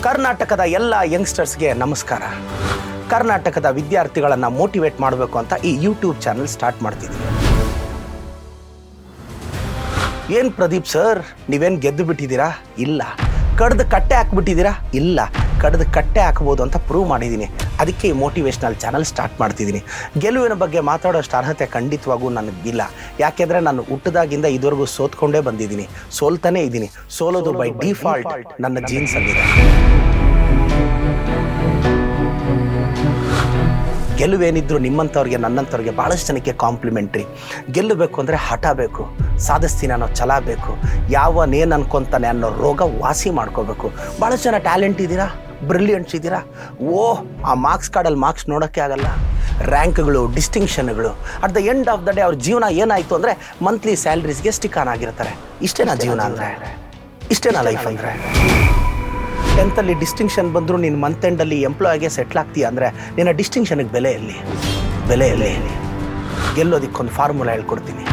ಕರ್ನಾಟಕದ ಎಲ್ಲ ಯಂಗ್ಸ್ಟರ್ಸ್ಗೆ ನಮಸ್ಕಾರ. ಕರ್ನಾಟಕದ ವಿದ್ಯಾರ್ಥಿಗಳನ್ನು ಮೋಟಿವೇಟ್ ಮಾಡಬೇಕು ಅಂತ ಈ ಯೂಟ್ಯೂಬ್ ಚಾನಲ್ ಸ್ಟಾರ್ಟ್ ಮಾಡ್ತಿದ್ದೀನಿ. ಏನು ಪ್ರದೀಪ್ ಸರ್, ನೀವೇನು ಗೆದ್ದು ಬಿಟ್ಟಿದ್ದೀರಾ? ಇಲ್ಲ. ಕಡ್ದು ಕಟ್ಟೆ ಹಾಕ್ಬಿಟ್ಟಿದ್ದೀರಾ? ಇಲ್ಲ. ಕಡ್ದು ಕಟ್ಟೆ ಹಾಕ್ಬೋದು ಅಂತ ಪ್ರೂವ್ ಮಾಡಿದ್ದೀನಿ. ಅದಕ್ಕೆ ಈ ಮೋಟಿವೇಶ್ನಲ್ ಚಾನಲ್ ಸ್ಟಾರ್ಟ್ ಮಾಡ್ತಿದ್ದೀನಿ. ಗೆಲುವಿನ ಬಗ್ಗೆ ಮಾತಾಡೋಷ್ಟು ಅರ್ಹತೆ ಖಂಡಿತವಾಗೂ ನನಗಿಲ್ಲ. ಯಾಕೆಂದರೆ ನಾನು ಹುಟ್ಟಿದಾಗಿಂದ ಇದುವರೆಗೂ ಸೋತ್ಕೊಂಡೇ ಬಂದಿದ್ದೀನಿ, ಸೋಲ್ತಾನೇ ಇದ್ದೀನಿ. ಸೋಲೋದು ಬೈ ಡಿಫಾಲ್ಟ್ ನನ್ನ ಜೀನ್ಸಲ್ಲಿದೆ. ಗೆಲುವೇನಿದ್ರು ನಿಮ್ಮಂಥವ್ರಿಗೆ ನನ್ನಂಥವ್ರಿಗೆ ಭಾಳಷ್ಟು ಜನಕ್ಕೆ ಕಾಂಪ್ಲಿಮೆಂಟ್ರಿ. ಗೆಲ್ಲಬೇಕು ಅಂದರೆ ಹಠ ಬೇಕು, ಸಾಧಿಸ್ತೀನಿ ಅನ್ನೋ ಛಲ ಬೇಕು, ಯಾವನೇನು ಅನ್ಕೊತಾನೆ ಅನ್ನೋ ರೋಗ ವಾಸಿ ಮಾಡ್ಕೋಬೇಕು. ಭಾಳಷ್ಟು ಜನ ಟ್ಯಾಲೆಂಟ್ ಇದ್ದೀರಾ, ಬ್ರಿಲಿಯಂಟ್ಸ್ ಇದ್ದೀರಾ. ಆ ಮಾರ್ಕ್ಸ್ ಕಾರ್ಡಲ್ಲಿ ಮಾರ್ಕ್ಸ್ ನೋಡೋಕ್ಕೆ ಆಗಲ್ಲ. ರ್ಯಾಂಕ್ಗಳು, ಡಿಸ್ಟಿಂಕ್ಷನ್ಗಳು, at the end of the day ಅವ್ರ ಜೀವನ ಏನಾಯಿತು ಅಂದರೆ ಮಂತ್ಲಿ ಸ್ಯಾಲ್ರೀಸ್ಗೆ ಸ್ಟಿಕ್ ಆನ್ ಆಗಿರ್ತಾರೆ. ಇಷ್ಟೇನಾ ಜೀವನ ಅಂದರೆ? ಇಷ್ಟೇನಾ ಲೈಫ್ ಅಂದರೆ? 10th ಡಿಸ್ಟಿಂಕ್ಷನ್ ಬಂದರೂ ನೀನು ಮಂತ್ ಎಂಡಲ್ಲಿ ಎಂಪ್ಲಾಯಿಗೆ ಸೆಟ್ಲ್ ಆಗ್ತೀಯ ಅಂದರೆ ನಿನ್ನ ಡಿಸ್ಟಿಂಕ್ಷನ್ಗೆ ಬೆಲೆ ಎಲ್ಲಿ? ಗೆಲ್ಲೋದಕ್ಕೊಂದು ಫಾರ್ಮುಲಾ ಹೇಳ್ಕೊಡ್ತೀನಿ.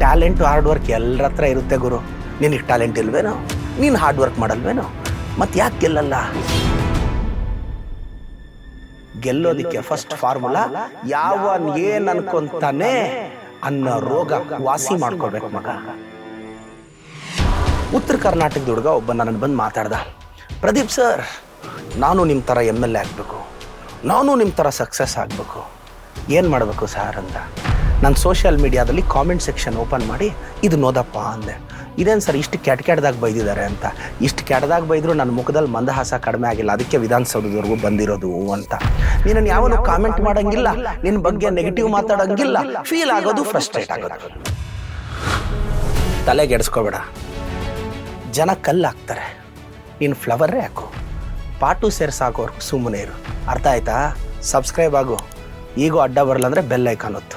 ಟ್ಯಾಲೆಂಟು ಹಾರ್ಡ್ ವರ್ಕ್ ಎಲ್ಲರ ಹತ್ರ ಇರುತ್ತೆ ಗುರು. ನಿನಗೆ ಟ್ಯಾಲೆಂಟ್ ಇಲ್ವೇನೋ? ನೀನು ಹಾರ್ಡ್ ವರ್ಕ್ ಮಾಡಲ್ವೇನೋ? ಮತ್ತು ಯಾಕೆ ಗೆಲ್ಲಲ್ಲ? ಗೆಲ್ಲೋದಕ್ಕೆ ಫಸ್ಟ್ ಫಾರ್ಮುಲಾ ಏನು ಅನ್ಕೊಂತಾನೆ ಅನ್ನೋ ರೋಗ ವಾಸಿ ಮಾಡ್ಕೋಬೇಕು ಮಗ. ಉತ್ತರ ಕರ್ನಾಟಕದ ಹುಡುಗ ಒಬ್ಬ ನನ್ನ ಬಂದು ಮಾತಾಡ್ದ, ಪ್ರದೀಪ್ ಸರ್, ನಾನು ನಿಮ್ಮ ಥರ MLA ಆಗಬೇಕು, ನಾನು ನಿಮ್ಮ ಥರ ಸಕ್ಸಸ್ ಆಗಬೇಕು, ಏನು ಮಾಡಬೇಕು ಸರ್ ಅಂತ. ನಾನು ಸೋಷಿಯಲ್ ಮೀಡಿಯಾದಲ್ಲಿ ಕಾಮೆಂಟ್ ಸೆಕ್ಷನ್ ಓಪನ್ ಮಾಡಿ ಇದು ನೋದಪ್ಪ ಅಂದೆ. ಇದೇನು ಸರ್ ಇಷ್ಟು ಕೆಟ್ಟದಾಗ ಬೈದಿದ್ದಾರೆ ಅಂತ. ಇಷ್ಟು ಕೆಟ್ಟದಾಗ ಬೈದರೂ ನನ್ನ ಮುಖದಲ್ಲಿ ಮಂದಹಾಸ ಕಡಿಮೆ ಆಗಿಲ್ಲ, ಅದಕ್ಕೆ ವಿಧಾನಸೌಧದವರೆಗೂ ಬಂದಿರೋದು ಅಂತ. ನೀನು ಯಾವನು ಕಾಮೆಂಟ್ ಮಾಡೋಂಗಿಲ್ಲ, ನಿನ್ನ ಬಗ್ಗೆ ನೆಗೆಟಿವ್ ಮಾತಾಡೋಂಗಿಲ್ಲ, ಫೀಲ್ ಆಗೋದು, ಫ್ರಸ್ಟ್ರೇಟ್ ಆಗೋದು. ತಲೆಗೆಡಿಸ್ಕೋಬೇಡ. ಜನ ಕಲ್ಲಾಗ್ತಾರೆ, ನೀನು ಫ್ಲವರೇ ಹಾಕು. ಪಾಟು ಸೇರ್ಸಾಕೋರ್ಗು ಸುಮ್ಮನೆ ಇರು. ಅರ್ಥ ಆಯ್ತಾ? ಸಬ್ಸ್ಕ್ರೈಬ್ ಆಗು. ಈಗೂ ಅಡ್ಡ ಬರಲ್ಲ ಅಂದರೆ ಬೆಲ್ ಐಕಾನ್ ಒತ್ತು.